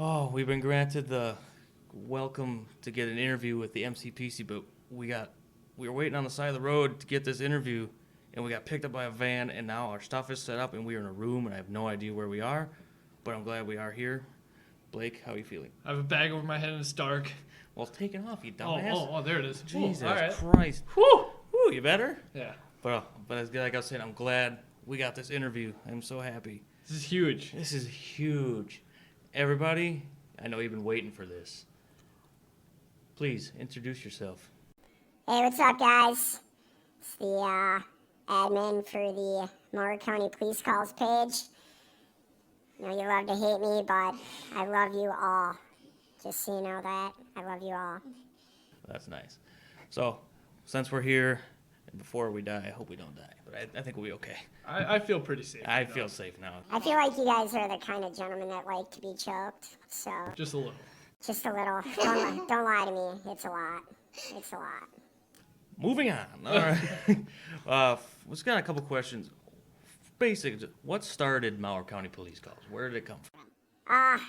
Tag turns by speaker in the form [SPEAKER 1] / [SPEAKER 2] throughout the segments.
[SPEAKER 1] Oh, we've been granted the welcome to get an interview with the MCPC, but we were waiting on the side of the road to get this interview, and we got picked up by a van, and now our stuff is set up, and we are in a room, and I have no idea where we are, but I'm glad we are here. Blake, how are you feeling?
[SPEAKER 2] I have a bag over my head and it's dark.
[SPEAKER 1] Well, it's taken off, you dumbass.
[SPEAKER 2] Oh, there it is.
[SPEAKER 1] Jesus
[SPEAKER 2] all right.
[SPEAKER 1] Christ.
[SPEAKER 2] Whew.
[SPEAKER 1] Whew, you better?
[SPEAKER 2] Yeah.
[SPEAKER 1] But like I was saying, I'm glad we got this interview. I'm so happy.
[SPEAKER 2] This is huge.
[SPEAKER 1] This is huge. Everybody, I know you've been waiting for this. Please, introduce yourself.
[SPEAKER 3] Hey, what's up, guys? It's the admin for the Mower County Police Calls page. I know you love to hate me, but I love you all. Just so you know that, I love you all.
[SPEAKER 1] That's nice. So, since we're here, and before we die, I hope we don't die, but I think we'll be okay.
[SPEAKER 2] I feel pretty safe.
[SPEAKER 1] I feel safe now.
[SPEAKER 3] I feel like you guys are the kind of gentlemen that like to be choked, so...
[SPEAKER 2] Just a little.
[SPEAKER 3] Just a little. Don't lie to me. It's a lot. It's a lot.
[SPEAKER 1] Moving on. All right. Let's get a couple questions. Basic, what started Mower County Police Calls? Where did it come from?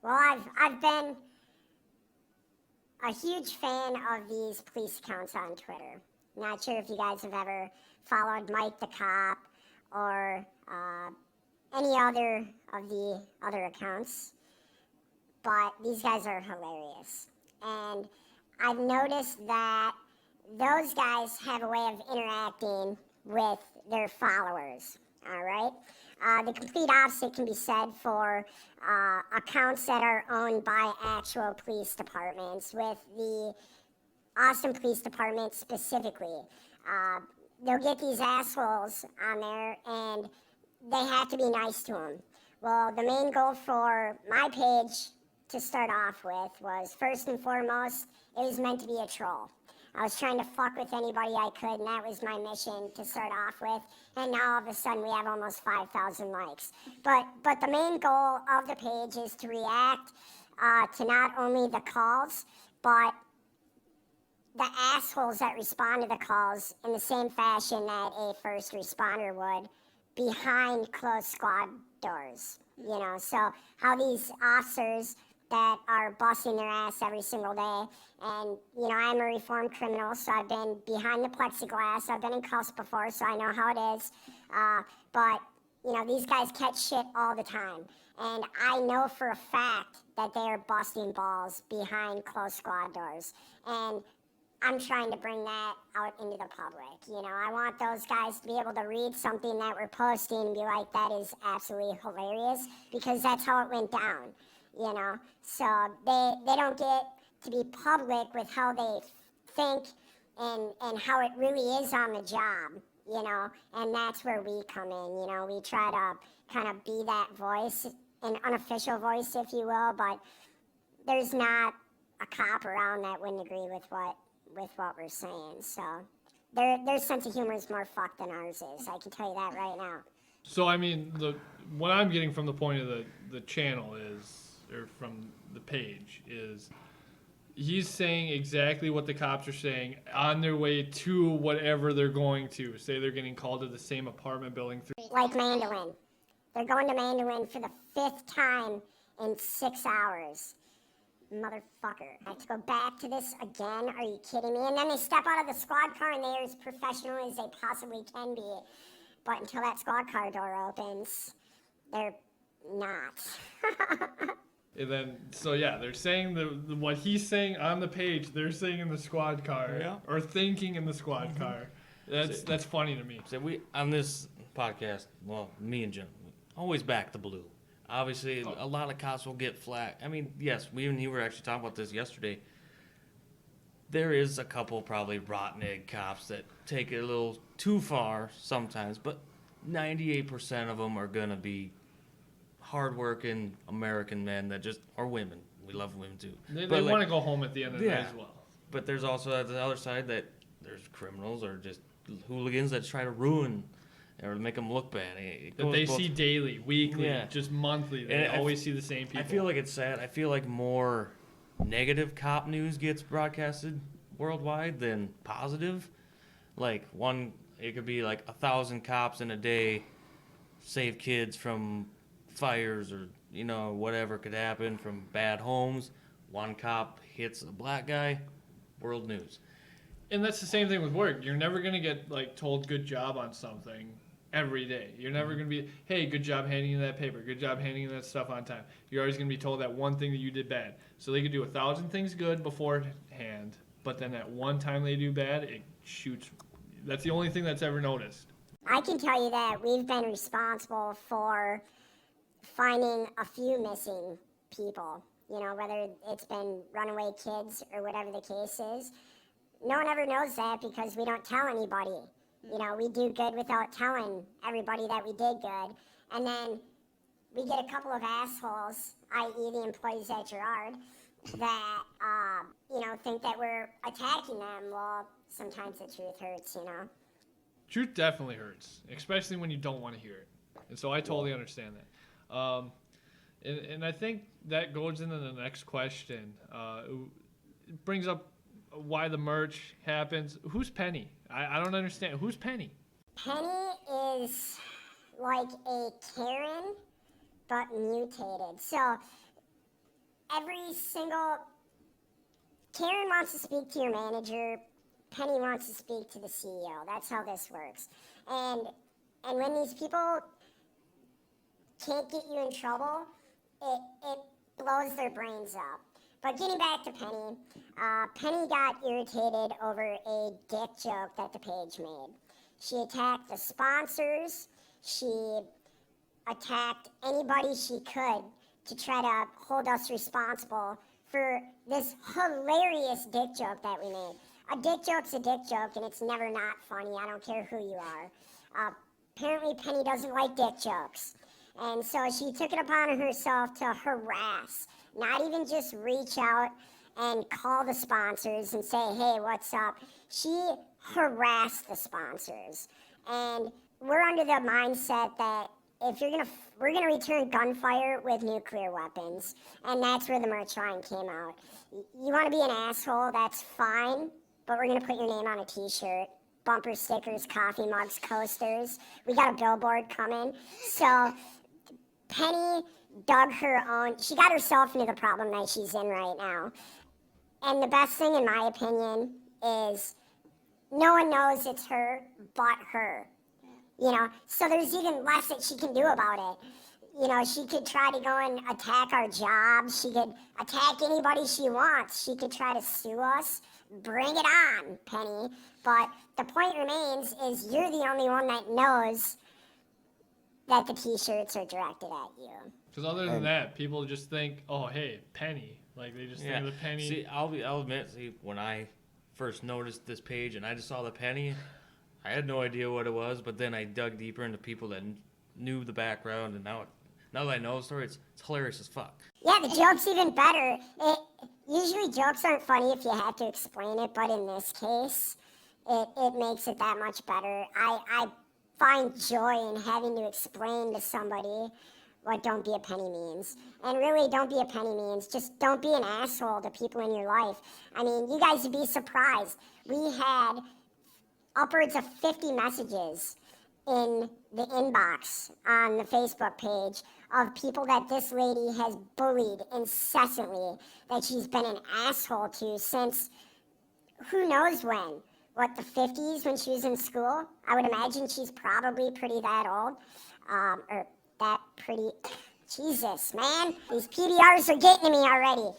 [SPEAKER 3] Well, I've been a huge fan of these police accounts on Twitter. Not sure if you guys have ever followed Mike the Cop or any other of the other accounts, but these guys are hilarious. And I've noticed that those guys have a way of interacting with their followers, all right? The complete opposite can be said for accounts that are owned by actual police departments, with the Austin Police Department specifically. They'll get these assholes on there, and they have to be nice to them. Well, the main goal for my page to start off with was, first and foremost, it was meant to be a troll. I was trying to fuck with anybody I could, and that was my mission to start off with. And now all of a sudden we have almost 5,000 likes. But the main goal of the page is to react to not only the calls, but the assholes that respond to the calls in the same fashion that a first responder would, behind closed squad doors. You know, so how these officers that are busting their ass every single day. And, you know, I'm a reformed criminal, so I've been behind the plexiglass. I've been in cuffs before, so I know how it is. But, you know, these guys catch shit all the time. And I know for a fact that they are busting balls behind closed squad doors. And I'm trying to bring that out into the public. You know, I want those guys to be able to read something that we're posting and be like, that is absolutely hilarious, because that's how it went down. You know, so they don't get to be public with how they think and how it really is on the job, you know, and that's where we come in. You know, we try to kind of be that voice, an unofficial voice, if you will, but there's not a cop around that wouldn't agree with what we're saying. So their sense of humor is more fucked than ours is. I can tell you that right now.
[SPEAKER 2] So, I mean, what I'm getting from the point of the channel is, or from the page, is he's saying exactly what the cops are saying on their way to whatever they're going to. Say they're getting called to the same apartment building.
[SPEAKER 3] Like Mandolin. They're going to Mandolin for the 5th time in 6 hours. Motherfucker. I have to go back to this again? Are you kidding me? And then they step out of the squad car and they're as professional as they possibly can be. But until that squad car door opens, they're not.
[SPEAKER 2] And then, so yeah, they're saying what he's saying on the page, they're saying in the squad car,
[SPEAKER 1] Yeah.
[SPEAKER 2] or thinking in the squad car. That's funny to me.
[SPEAKER 1] So we, on this podcast, well, me and Jim, always back the blue. Obviously, a lot of cops will get flack. I mean, yes, we and you were actually talking about this yesterday. There is a couple probably rotten egg cops that take it a little too far sometimes, but 98% of them are going to be hardworking American men that just, or women. We love women too.
[SPEAKER 2] They want to go home at the end of the day as well.
[SPEAKER 1] But there's also the other side that there's criminals or just hooligans that try to ruin or make them look bad.
[SPEAKER 2] That they see daily, weekly,
[SPEAKER 1] Yeah.
[SPEAKER 2] just monthly. They always see the same people.
[SPEAKER 1] I feel like it's sad. I feel like more negative cop news gets broadcasted worldwide than positive. Like it could be like 1,000 cops in a day save kids from fires or whatever could happen from bad homes. One cop hits a black guy, world news.
[SPEAKER 2] And that's the same thing with work. You're never going to get told good job on something every day. You're never going to be, hey, good job handing in that paper. Good job handing in that stuff on time. You're always going to be told that one thing that you did bad. So they could do 1,000 things good beforehand, but then that one time they do bad, it shoots. That's the only thing that's ever noticed.
[SPEAKER 3] I can tell you that we've been responsible for finding a few missing people, whether it's been runaway kids or whatever the case is. No one ever knows that because we don't tell anybody. We do good without telling everybody that we did good. And then we get a couple of assholes, i.e. the employees at Gerard, that, think that we're attacking them. Well, sometimes the truth hurts,
[SPEAKER 2] Truth definitely hurts, especially when you don't want to hear it. And so I totally understand that. And I think that goes into the next question. It brings up why the merch happens. Who's Penny? I don't understand. Who's Penny?
[SPEAKER 3] Penny is like a Karen, but mutated. So Karen wants to speak to your manager. Penny wants to speak to the CEO. That's how this works. And when these people can't get you in trouble, it blows their brains up. But getting back to Penny, Penny got irritated over a dick joke that the page made. She attacked the sponsors. She attacked anybody she could to try to hold us responsible for this hilarious dick joke that we made. A dick joke's a dick joke, and it's never not funny. I don't care who you are. Apparently, Penny doesn't like dick jokes. And so she took it upon herself to harass, not even just reach out and call the sponsors and say, hey, what's up? She harassed the sponsors. And we're under the mindset that we're gonna return gunfire with nuclear weapons. And that's where the merch line came out. You wanna be an asshole, that's fine, but we're gonna put your name on a t-shirt. Bumper stickers, coffee mugs, coasters. We got a billboard coming. So Penny dug her own. She got herself into the problem that she's in right now. And the best thing, in my opinion, is no one knows it's her but her. So there's even less that she can do about it. She could try to go and attack our jobs. She could attack anybody she wants. She could try to sue us. Bring it on, Penny. But the point remains is you're the only one that knows that the t-shirts are directed at you.
[SPEAKER 2] Because other than that, people just think, oh, hey, Penny. They just think of the penny.
[SPEAKER 1] See, I'll admit, when I first noticed this page and I just saw the penny, I had no idea what it was, but then I dug deeper into people that knew the background, and now that I know the story, it's hilarious as fuck.
[SPEAKER 3] Yeah, the joke's even better. Usually jokes aren't funny if you have to explain it, but in this case, it makes it that much better. I find joy in having to explain to somebody what don't be a penny means. And really, don't be a penny means just don't be an asshole to people in your life. I mean, you guys would be surprised. We had upwards of 50 messages in the inbox on the Facebook page of people that this lady has bullied incessantly, that she's been an asshole to since who knows when. What, the 50s when she was in school? I would imagine she's probably pretty that old. Or that pretty. Jesus, man. These PBRs are getting to me already.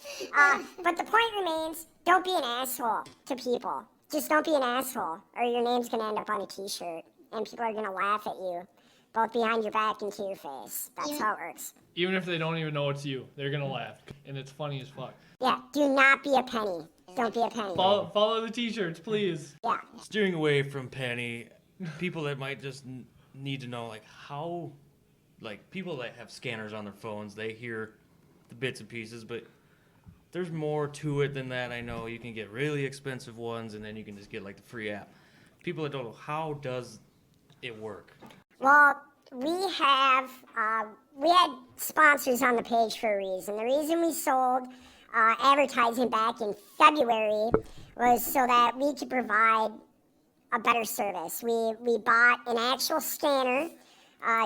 [SPEAKER 3] But the point remains, don't be an asshole to people. Just don't be an asshole, or your name's going to end up on a t-shirt, and people are going to laugh at you, both behind your back and to your face. That's how it works.
[SPEAKER 2] Even if they don't even know it's you, they're going to laugh, and it's funny as fuck.
[SPEAKER 3] Yeah, do not be a penny. Don't be a penny.
[SPEAKER 2] Follow the t-shirts, please.
[SPEAKER 3] Yeah.
[SPEAKER 1] Steering away from Penny, people that might just need to know, how, people that have scanners on their phones, they hear the bits and pieces, but there's more to it than that. I know you can get really expensive ones, and then you can just get, the free app. People that don't know, how does it work?
[SPEAKER 3] Well, we had sponsors on the page for a reason. The reason we sold advertising back in February was so that we could provide a better service. We bought an actual scanner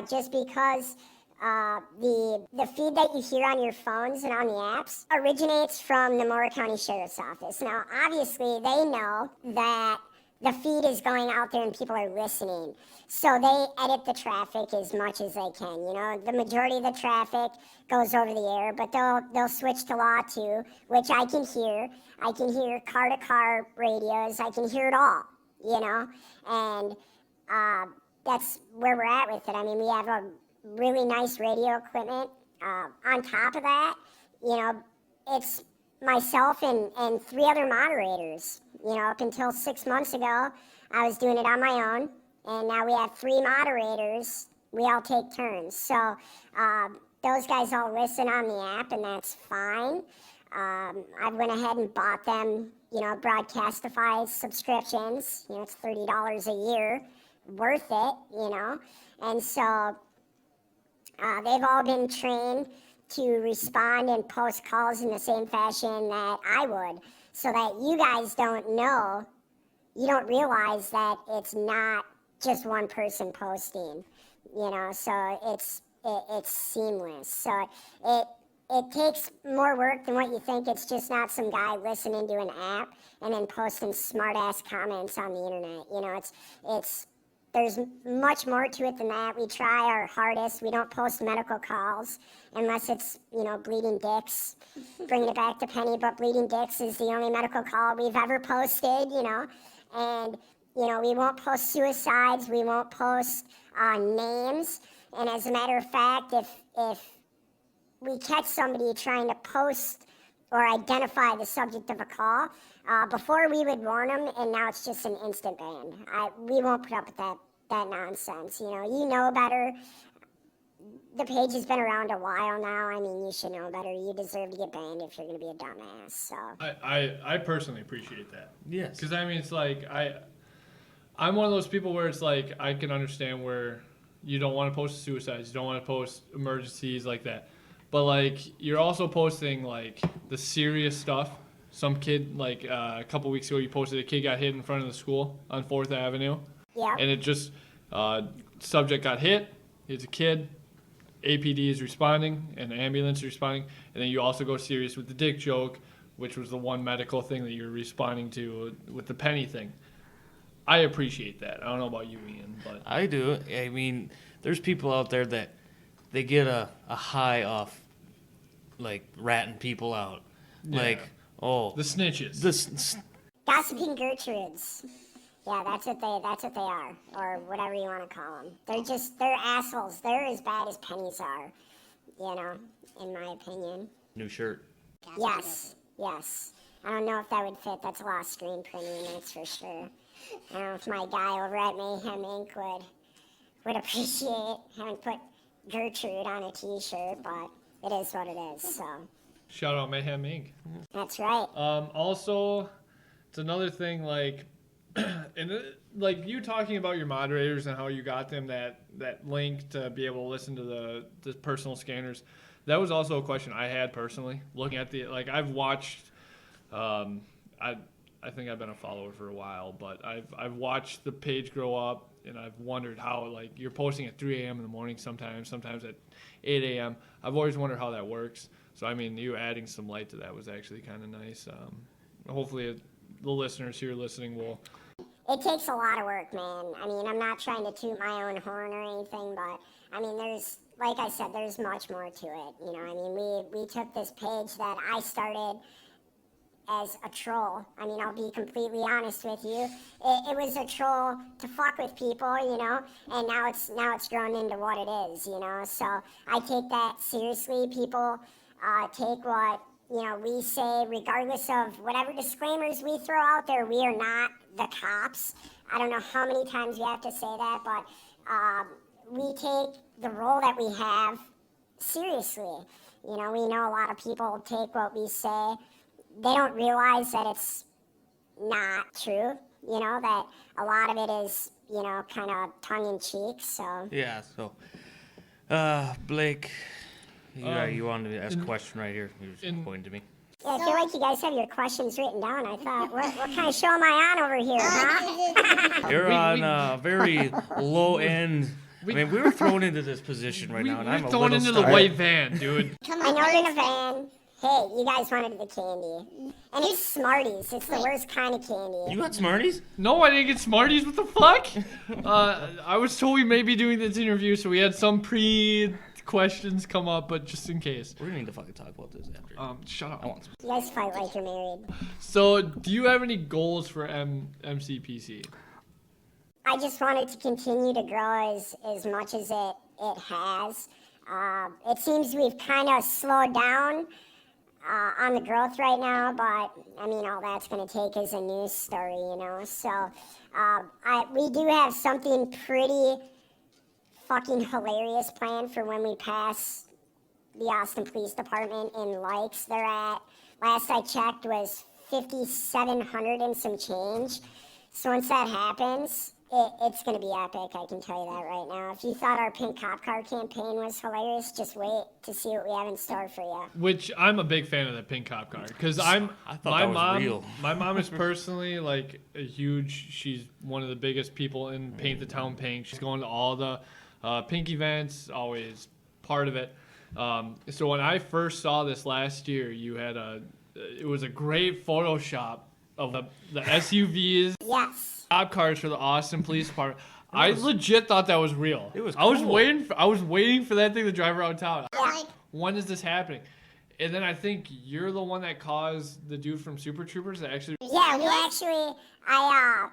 [SPEAKER 3] just because the feed that you hear on your phones and on the apps originates from the Mower County Sheriff's Office. Now, obviously, they know that the feed is going out there and people are listening. So they edit the traffic as much as they can. You know, the majority of the traffic goes over the air, but they'll switch to Law 2, which I can hear. I can hear car-to-car radios. I can hear it all, you know, and that's where we're at with it. I mean, we have a really nice radio equipment. On top of that, you know, it's myself and 3 other moderators. You know, up until 6 months ago, I was doing it on my own, and now we have 3 moderators. We all take turns. So those guys all listen on the app, and that's fine. I went ahead and bought them, you know, Broadcastify subscriptions. You know, it's $30 a year, worth it, you know. And so they've all been trained to respond and post calls in the same fashion that I would, so that you guys don't know, you don't realize that it's not just one person posting, you know, so it's seamless. So it takes more work than what you think. It's just not some guy listening to an app and then posting smart-ass comments on the internet. You know, there's much more to it than that. We try our hardest. We don't post medical calls unless it's, you know, bleeding dicks. Bringing it back to Penny, but bleeding dicks is the only medical call we've ever posted, you know. And, you know, we won't post suicides. We won't post names. And as a matter of fact, if we catch somebody trying to post or identify the subject of a call, before we would warn them, and now it's just an instant ban. We won't put up with that nonsense. You know better. The page has been around a while now. I mean, you should know better. You deserve to get banned if you're going to be a dumbass. So
[SPEAKER 2] I personally appreciate that.
[SPEAKER 1] Yes.
[SPEAKER 2] Because I mean, it's like I'm one of those people where it's like I can understand where you don't want to post suicides, you don't want to post emergencies like that, but like you're also posting like the serious stuff. Some kid, like a couple weeks ago, you posted a kid got hit in front of the school on 4th Avenue.
[SPEAKER 3] yeah.
[SPEAKER 2] And it just, subject got hit, it's a kid, APD is responding, and the ambulance is responding, and then you also go serious with the dick joke, which was the one medical thing that you're responding to with the Penny thing. I appreciate that. I don't know about you, Ian, but
[SPEAKER 1] I do. I mean, there's people out there that they get a high off, like, ratting people out.
[SPEAKER 2] Yeah.
[SPEAKER 1] Like, oh.
[SPEAKER 2] the snitches.
[SPEAKER 3] Gossiping Gertrudes. Yeah, that's what they are, or whatever you want to call them. They're assholes. They're as bad as pennies are, in my opinion.
[SPEAKER 1] New shirt.
[SPEAKER 3] Yes. I don't know if that would fit. That's a lot of screen printing, that's for sure. I don't know if my guy over at Mayhem Inc. would appreciate having put Gertrude on a t-shirt, but it is what it is, so.
[SPEAKER 2] Shout out Mayhem Inc.
[SPEAKER 3] That's right.
[SPEAKER 2] Also, it's another thing, like, like you talking about your moderators and how you got them that link to be able to listen to the personal scanners. That was also a question I had personally, looking at I've watched, I think I've been a follower for a while, but I've watched the page grow up, and I've wondered how, like, you're posting at 3 a.m. in the morning sometimes at 8 a.m. I've always wondered how that works. So, I mean, you adding some light to that was actually kind of nice. Hopefully the listeners here listening will...
[SPEAKER 3] It takes a lot of work, man. I mean, I'm not trying to toot my own horn or anything, but, I mean, there's, like I said, there's much more to it. I mean, we took this page that I started as a troll. I mean, I'll be completely honest with you. It was a troll to fuck with people, and now it's grown into what it is, So I take that seriously. People take what, we say, regardless of whatever disclaimers we throw out there. We are not the cops. I don't know how many times we have to say that, but we take the role that we have seriously. We know a lot of people take what we say. They don't realize that it's not true, that a lot of it is, kind of tongue-in-cheek, so.
[SPEAKER 1] Yeah, so, Blake, you wanted to ask a question right here. You were just pointing to me.
[SPEAKER 3] Yeah, I feel like you guys have your questions written down. I thought, what kind of show am I on over here, huh?
[SPEAKER 1] You're on a very low-end I mean, we were thrown into this position right now, and I'm
[SPEAKER 2] We're
[SPEAKER 1] a
[SPEAKER 2] thrown
[SPEAKER 1] little
[SPEAKER 2] into the
[SPEAKER 1] startled.
[SPEAKER 2] white van, dude.
[SPEAKER 3] I know we're in a van. Hey, you guys wanted the candy. And it's Smarties. It's the worst kind of candy.
[SPEAKER 1] You got Smarties?
[SPEAKER 2] No, I didn't get Smarties. What the fuck? I was told we may be doing this interview, so we had some questions come up, but just in case.
[SPEAKER 1] We're gonna need to fucking talk about this after.
[SPEAKER 2] Shut up.
[SPEAKER 1] I want some.
[SPEAKER 3] You guys fight like you're married.
[SPEAKER 2] So, do you have any goals for MCPC?
[SPEAKER 3] I just want it to continue to grow as much as it has. It seems we've kind of slowed down on the growth right now, but I mean, all that's going to take is a news story, you know. So we do have something pretty fucking hilarious planned for when we pass the Austin Police Department in likes. They're at, last I checked, was 5,700 and some change. So once that happens, it's going to be epic, I can tell you that right now. If you thought our pink cop car campaign was hilarious, just wait to see what we have in store for you.
[SPEAKER 2] Which I'm a big fan of the pink cop car because
[SPEAKER 1] I thought that was real.
[SPEAKER 2] My mom is personally like she's one of the biggest people in Paint the Town Pink. She's going to all the pink events, always part of it. So when I first saw this last year, it was a great Photoshop of the SUVs.
[SPEAKER 3] Yes.
[SPEAKER 2] Cop cars for the Austin Police Department. I legit thought that was real.
[SPEAKER 1] It was
[SPEAKER 2] I was
[SPEAKER 1] cool.
[SPEAKER 2] waiting for that thing to drive around town.
[SPEAKER 3] Yeah.
[SPEAKER 2] When is this happening? And then I think you're the one that caused the dude from Super Troopers to actually.
[SPEAKER 3] Yeah, we actually, I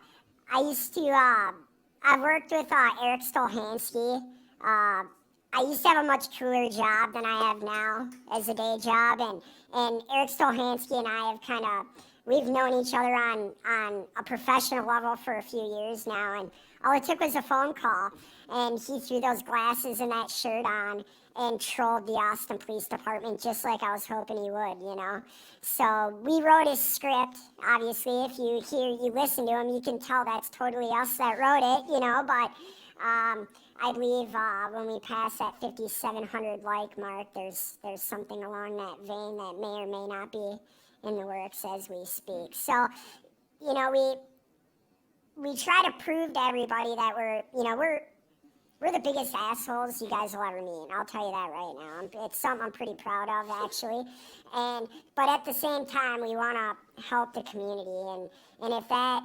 [SPEAKER 3] used to, I worked with Eric Stolhansky. I used to have a much cooler job than I have now as a day job, and Eric Stolhansky and I have we've known each other on a professional level for a few years now, and all it took was a phone call, and he threw those glasses and that shirt on and trolled the Austin Police Department just like I was hoping he would, you know. So we wrote his script. Obviously, if you listen to him, you can tell that's totally us that wrote it, you know, but I believe when we pass that 5,700 like mark, there's something along that vein that may or may not be in the works as we speak. So, you know, we try to prove to everybody that we're the biggest assholes you guys will ever meet. I'll tell you that right now. It's something I'm pretty proud of, actually. But at the same time, we want to help the community, and if that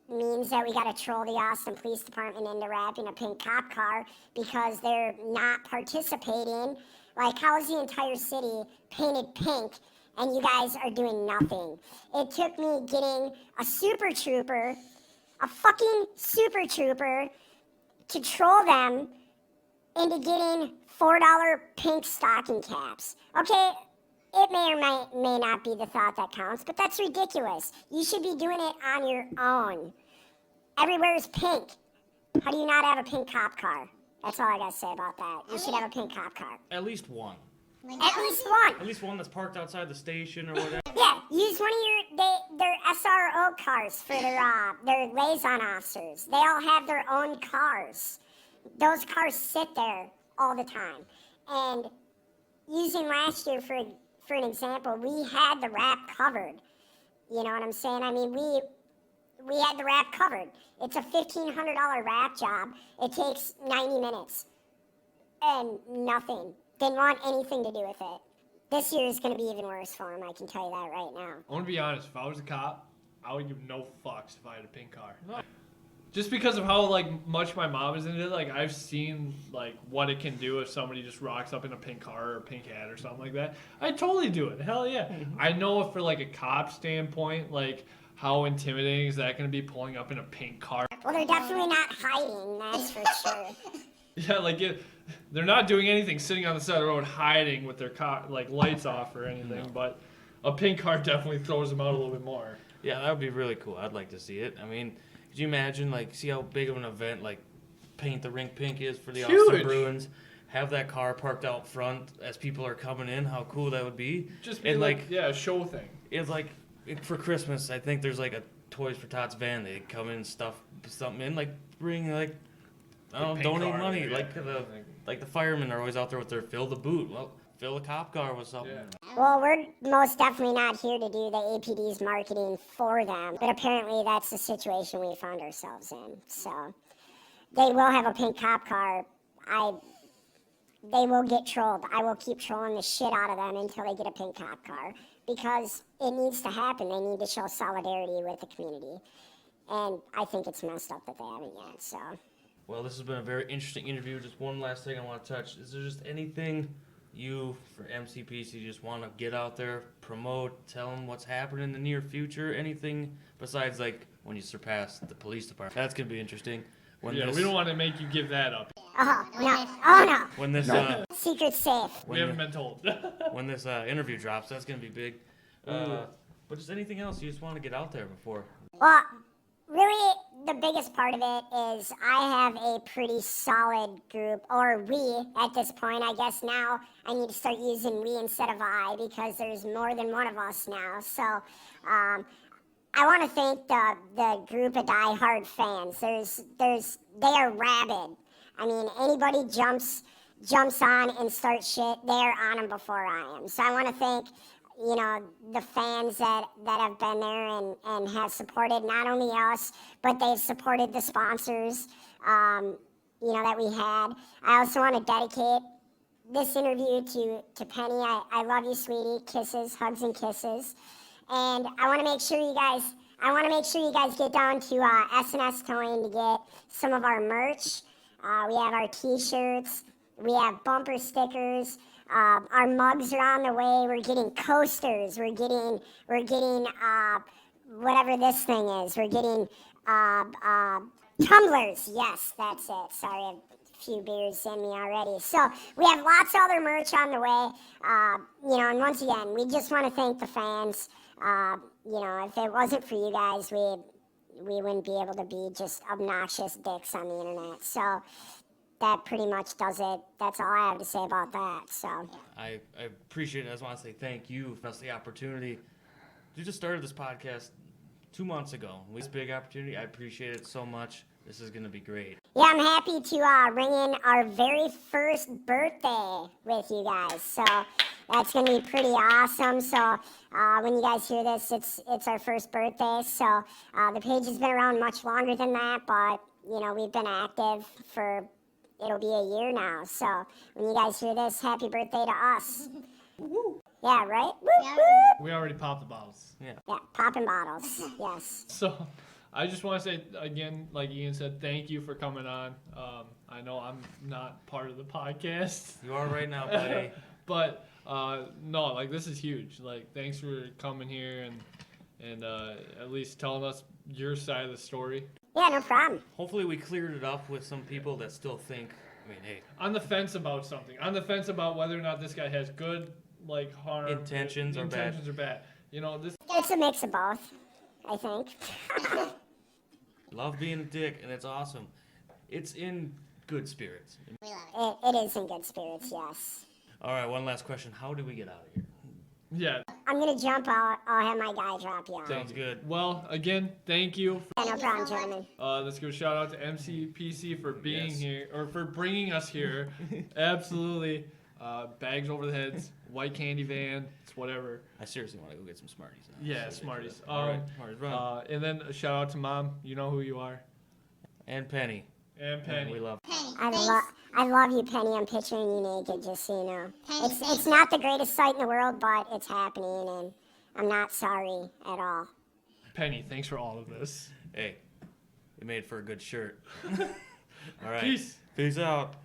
[SPEAKER 3] means that we got to troll the Austin Police Department into wrapping a pink cop car because they're not participating, like, how is the entire city painted pink and you guys are doing nothing? It took me getting a super trooper, a fucking super trooper, to troll them into getting $4 pink stocking caps. Okay, it may or may not be the thought that counts, but that's ridiculous. You should be doing it on your own. Everywhere is pink. How do you not have a pink cop car? That's all I gotta say about that. You should have a pink cop car.
[SPEAKER 1] At least one.
[SPEAKER 3] At least one.
[SPEAKER 1] At least one that's parked outside the station or whatever.
[SPEAKER 3] Yeah, use one of their SRO cars for their liaison officers. They all have their own cars. Those cars sit there all the time. And using last year for an example, we had the wrap covered. You know what I'm saying? I mean, we had the wrap covered. It's a $1,500 wrap job. It takes 90 minutes. And nothing. Didn't want anything to do with it. This year is going to be even worse for him, I can tell you that right now.
[SPEAKER 2] I want to be honest. If I was a cop, I would give no fucks if I had a pink car. Just because of how much my mom is into it, I've seen what it can do if somebody just rocks up in a pink car or a pink hat or something like that. I'd totally do it. Hell yeah. I know for a cop standpoint, how intimidating is that going to be pulling up in a pink car?
[SPEAKER 3] Well, they're definitely not hiding, that's for sure.
[SPEAKER 2] Yeah, they're not doing anything sitting on the side of the road hiding with their lights off or anything, but a pink car definitely throws them out a little bit more.
[SPEAKER 1] Yeah, that would be really cool. I'd like to see it. I mean, could you imagine, see how big of an event, Paint the Rink Pink is for the Austin Bruins? Have that car parked out front as people are coming in. How cool that would be.
[SPEAKER 2] Just be
[SPEAKER 1] and
[SPEAKER 2] a show thing.
[SPEAKER 1] It's for Christmas, I think there's a Toys for Tots van. They come in and stuff something in, bring, I don't know, donate money.
[SPEAKER 2] Yeah.
[SPEAKER 1] The firemen are always out there with their fill the boot. Well, fill a cop car with something.
[SPEAKER 2] Yeah.
[SPEAKER 3] Well, we're most definitely not here to do the APD's marketing for them, but apparently that's the situation we found ourselves in. So, they will have a pink cop car. They will get trolled. I will keep trolling the shit out of them until they get a pink cop car because it needs to happen. They need to show solidarity with the community. And I think it's messed up that they haven't yet, so.
[SPEAKER 1] Well, this has been a very interesting interview. Just one last thing I want to touch. Is there just anything you, for MCPC, just want to get out there, promote, tell them what's happening in the near future? Anything besides, like, when you surpass the police department? That's going to be interesting. When
[SPEAKER 2] Yeah, we don't want to make you give that up.
[SPEAKER 3] Oh, no. Oh, no.
[SPEAKER 1] When this
[SPEAKER 3] Secret's safe.
[SPEAKER 2] We haven't been told.
[SPEAKER 1] when this interview drops, that's going to be big. But just anything else you just want to get out there before?
[SPEAKER 3] Well, really, the biggest part of it is I have a pretty solid group, or we at this point. I guess now I need to start using we instead of I because there's more than one of us now. So I want to thank the group of diehard fans. They are rabid. I mean, anybody jumps on and starts shit, they're on them before I am. So I want to thank, you know, the fans that have been there and have supported not only us, but they've supported the sponsors, you know, that we had. I also want to dedicate this interview to Penny. I love you, sweetie. Kisses, hugs, and kisses. And I want to make sure you guys get down to S&S Towing to get some of our merch. We have our T-shirts. We have bumper stickers. Our mugs are on the way. We're getting coasters. We're getting whatever this thing is. We're getting tumblers. Yes, that's it. Sorry, I have a few beers in me already. So we have lots of other merch on the way. You know, and once again, we just want to thank the fans. You know, if it wasn't for you guys, we wouldn't be able to be just obnoxious dicks on the internet. So that pretty much does it. That's all I have to say about that. So
[SPEAKER 1] I appreciate it. I just want to say thank you for the opportunity. You just started this podcast 2 months ago. This big opportunity. I appreciate it so much. This is going to be great.
[SPEAKER 3] yeah, I'm happy to ring in our very first birthday with you guys. So that's going to be pretty awesome. So when you guys hear this, it's our first birthday. So the page has been around much longer than that, but you know, we've been active for, it'll be a year now. So when you guys hear this, happy birthday to us. Yeah, right? Woo, woo.
[SPEAKER 2] We already popped the bottles.
[SPEAKER 3] Yeah, popping bottles. Yes.
[SPEAKER 2] So I just want to say again, like Ian said, thank you for coming on. I know I'm not part of the podcast.
[SPEAKER 1] You are right now, buddy.
[SPEAKER 2] But no, like this is huge. Like thanks for coming here and at least telling us your side of the story.
[SPEAKER 3] Yeah, no problem.
[SPEAKER 1] Hopefully we cleared it up with some people that still think, I mean, hey.
[SPEAKER 2] On the fence about something. On the fence about whether or not this guy has good, like, harm.
[SPEAKER 1] Intentions or
[SPEAKER 2] bad. You know, this.
[SPEAKER 3] It's a mix of both, I think.
[SPEAKER 1] Love being a dick, and it's awesome. It's in good spirits.
[SPEAKER 3] It is in good spirits, yes.
[SPEAKER 1] All right, one last question. How do we get out of here?
[SPEAKER 2] Yeah.
[SPEAKER 3] I'm going to jump out. I'll have my guy drop you off.
[SPEAKER 1] Sounds good.
[SPEAKER 2] Well, again, thank you.
[SPEAKER 3] Yeah, no problem, gentlemen.
[SPEAKER 2] Let's give a shout out to MCPC for being
[SPEAKER 1] Yes.
[SPEAKER 2] here, or for bringing us here. Absolutely. Bags over the heads, white candy van, it's whatever.
[SPEAKER 1] I seriously want to go get some Smarties now.
[SPEAKER 2] Yeah,
[SPEAKER 1] It's
[SPEAKER 2] Smarties.
[SPEAKER 1] ridiculous. All right, Smarties, run.
[SPEAKER 2] And then a shout out to Mom. You know who you are.
[SPEAKER 1] And Penny.
[SPEAKER 2] And Penny.
[SPEAKER 1] We love
[SPEAKER 3] I love you, Penny. I'm picturing you naked, just so you know. It's not the greatest sight in the world, but it's happening, and I'm not sorry at all.
[SPEAKER 2] Penny, thanks for all of this.
[SPEAKER 1] Hey, you made for a good shirt. All right.
[SPEAKER 2] Peace.
[SPEAKER 1] Peace out.